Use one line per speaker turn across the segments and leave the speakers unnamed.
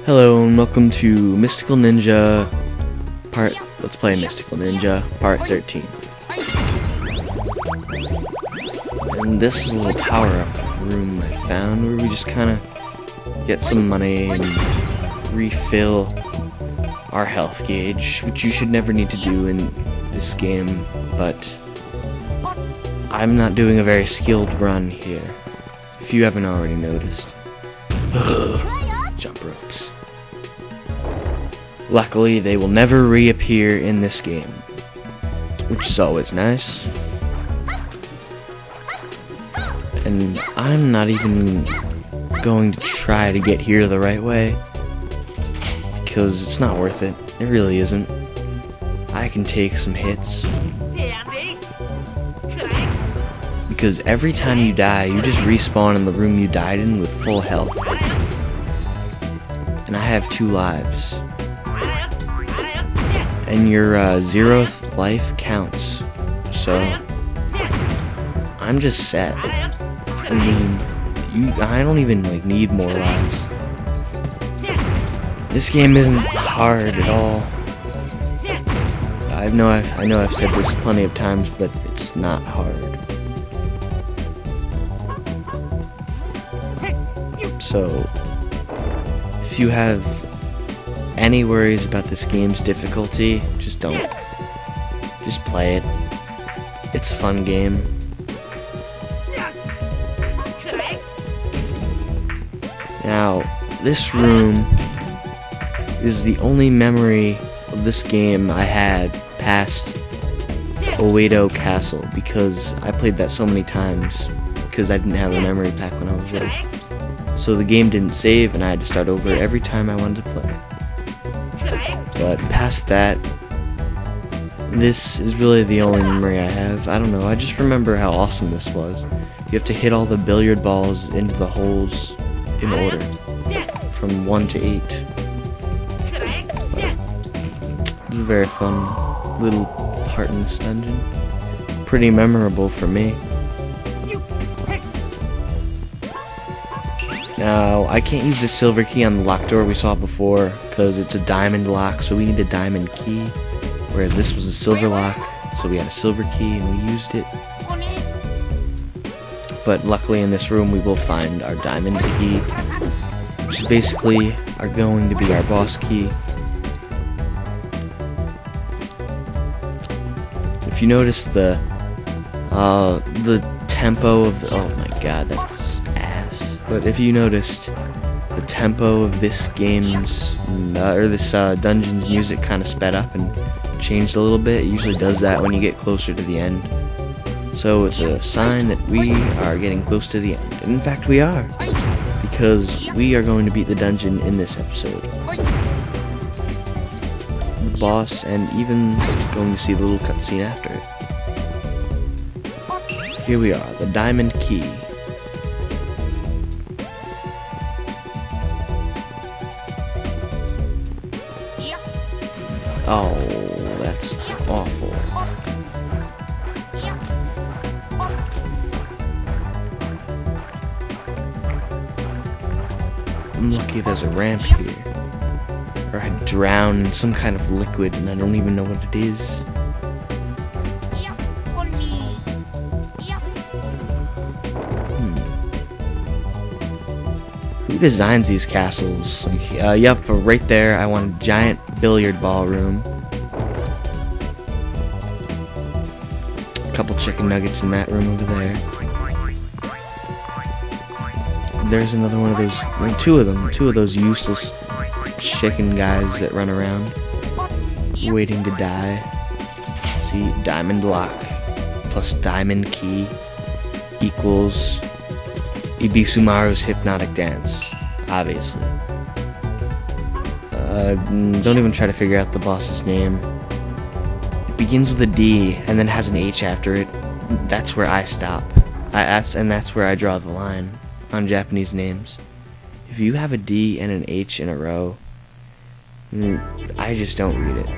Hello and welcome to Mystical Ninja Let's play Mystical Ninja Part 13. And this is a little power-up room I found where we just kind of get some money and refill our health gauge, which you should never need to do in this game, but I'm not doing a very skilled run here, if you haven't already noticed. Jump ropes. Luckily, they will never reappear in this game, which is always nice. And I'm not even going to try to get here the right way, because it's not worth it. It really isn't. I can take some hits, because every time you die, you just respawn in the room you died in with full health. And I have 2 lives. And your 0th life counts. So I'm just set. I mean, I don't even need more lives. This game isn't hard at all. I know I've said this plenty of times, but it's not hard. So if you have any worries about this game's difficulty, just don't. Just play it. It's a fun game. Now, this room is the only memory of this game I had past Oedo Castle, because I played that so many times because I didn't have a memory pack when I was little. So the game didn't save and I had to start over every time I wanted to play. But past that, this is really the only memory I have. I don't know, I just remember how awesome this was. You have to hit all the billiard balls into the holes in order, from 1 to 8. But it was a very fun little part in this dungeon. Pretty memorable for me. Now, I can't use the silver key on the locked door we saw before, because it's a diamond lock, so we need a diamond key. Whereas this was a silver lock, so we had a silver key and we used it. But luckily in this room we will find our diamond key, which is basically going to be our boss key. If you notice the tempo of the... Oh my god, that's... But if you noticed, the tempo of this game's, this dungeon's music kind of sped up and changed a little bit. It usually does that when you get closer to the end. So it's a sign that we are getting close to the end. And in fact, we are, because we are going to beat the dungeon in this episode. The boss, and even going to see the little cutscene after it. Here we are, the diamond key. Oh, that's awful. I'm lucky there's a ramp here. Or I drown in some kind of liquid and I don't even know what it is. Who designs these castles? Yup, right there, I want a giant billiard ball room. A couple chicken nuggets in that room over there. There's another one of those, 2 of them, 2 of those useless chicken guys that run around waiting to die. See, diamond lock plus diamond key equals Ibisumaru's hypnotic dance, obviously. Don't even try to figure out the boss's name. It begins with a D and then has an H after it. That's where I stop. That's where I draw the line on Japanese names. If you have a D and an H in a row, I just don't read it.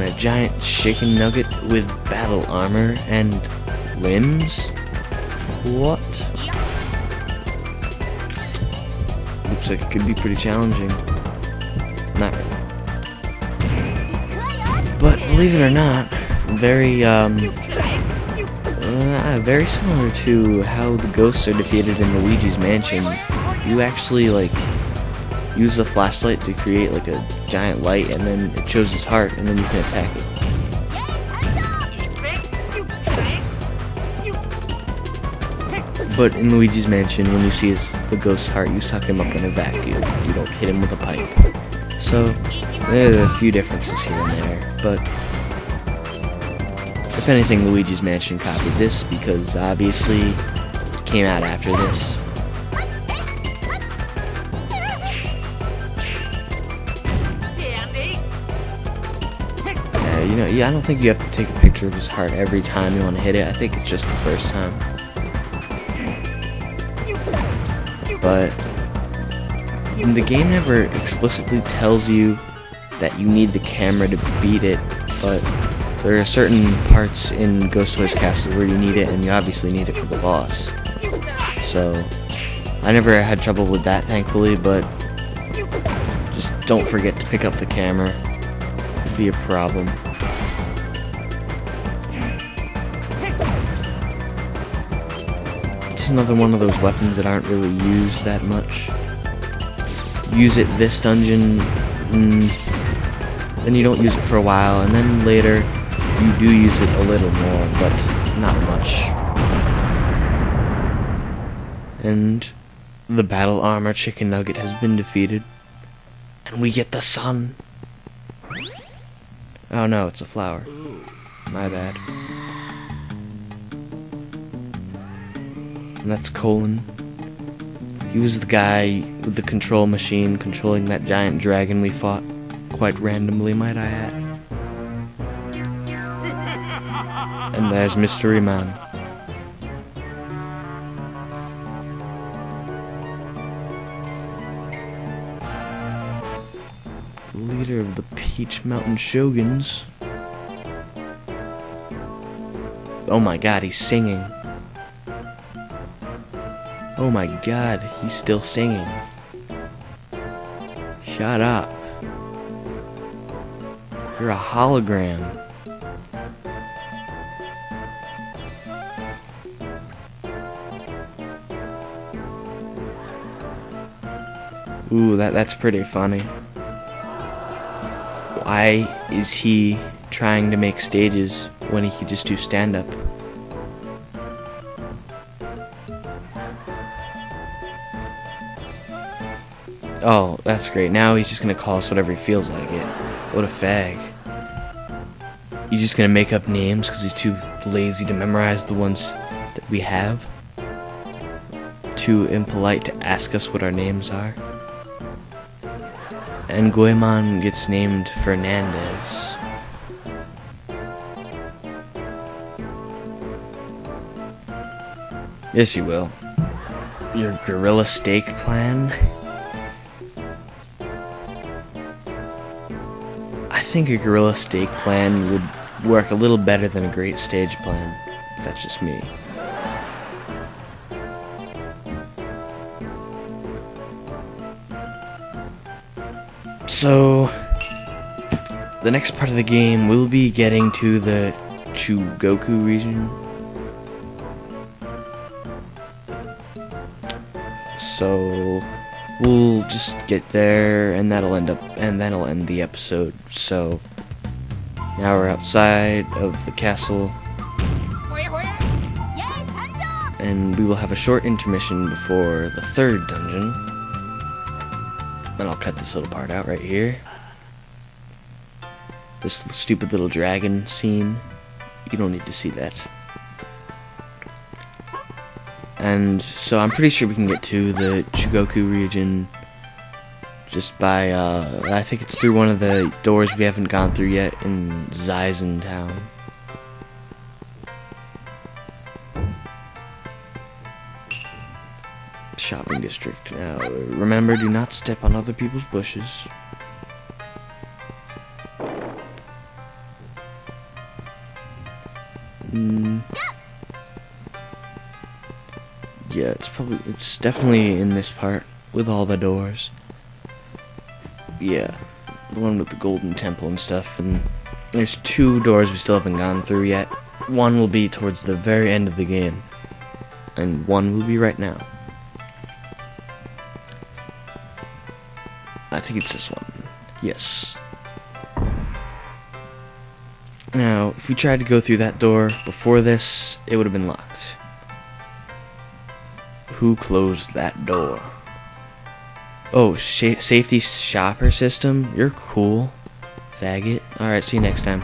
A giant chicken nugget with battle armor and limbs? What? Looks like it could be pretty challenging. Not really. But believe it or not, very very similar to how the ghosts are defeated in Luigi's Mansion. You actually like use the flashlight to create like a giant light, and then it shows his heart, and then you can attack it. But in Luigi's Mansion, when you see the ghost's heart, you suck him up in a vacuum. You don't hit him with a pipe. So there are a few differences here and there, but if anything, Luigi's Mansion copied this because obviously it came out after this. I don't think you have to take a picture of his heart every time you want to hit it. I think it's just the first time. But the game never explicitly tells you that you need the camera to beat it, but there are certain parts in Ghost Toys Castle where you need it, and you obviously need it for the boss. So I never had trouble with that, thankfully, but just don't forget to pick up the camera. It'd be a problem. It's another one of those weapons that aren't really used that much. Use it this dungeon, then you don't use it for a while, and then later you do use it a little more, but not much. And the battle armor chicken nugget has been defeated, and we get the sun. Oh no, it's a flower. My bad. And that's Colin. He was the guy with the control machine controlling that giant dragon we fought, quite randomly, might I add. And there's Mystery Man. Leader of the Peach Mountain Shoguns. Oh my god, he's singing. Oh my god, he's still singing. Shut up. You're a hologram. Ooh, that's pretty funny. Why is he trying to make stages when he could just do stand-up? Oh, that's great. Now he's just gonna call us whatever he feels like it. What a fag. He's just gonna make up names because he's too lazy to memorize the ones that we have. Too impolite to ask us what our names are. And Goemon gets named Fernandez. Yes, you will. Your gorilla steak plan? I think a gorilla steak plan would work a little better than a great stage plan, if that's just me. So, the next part of the game, we'll be getting to the Chugoku region. So, we'll just get there, and that'll end the episode. So, now we're outside of the castle, and we will have a short intermission before the third dungeon. And I'll cut this little part out right here. This stupid little dragon scene. You don't need to see that. And so I'm pretty sure we can get to the Chugoku region just by, I think it's through one of the doors we haven't gone through yet in Zaizen Town. Shopping district. Now, remember, do not step on other people's bushes. Yeah, it's definitely in this part. with all the doors. Yeah, the one with the golden temple and stuff, and there's 2 doors we still haven't gone through yet. One will be towards the very end of the game, and one will be right now. I think it's this one. Yes. Now, if we tried to go through that door before this, it would have been locked. Who closed that door? Oh, safety shopper system? You're cool, faggot. Alright, see you next time.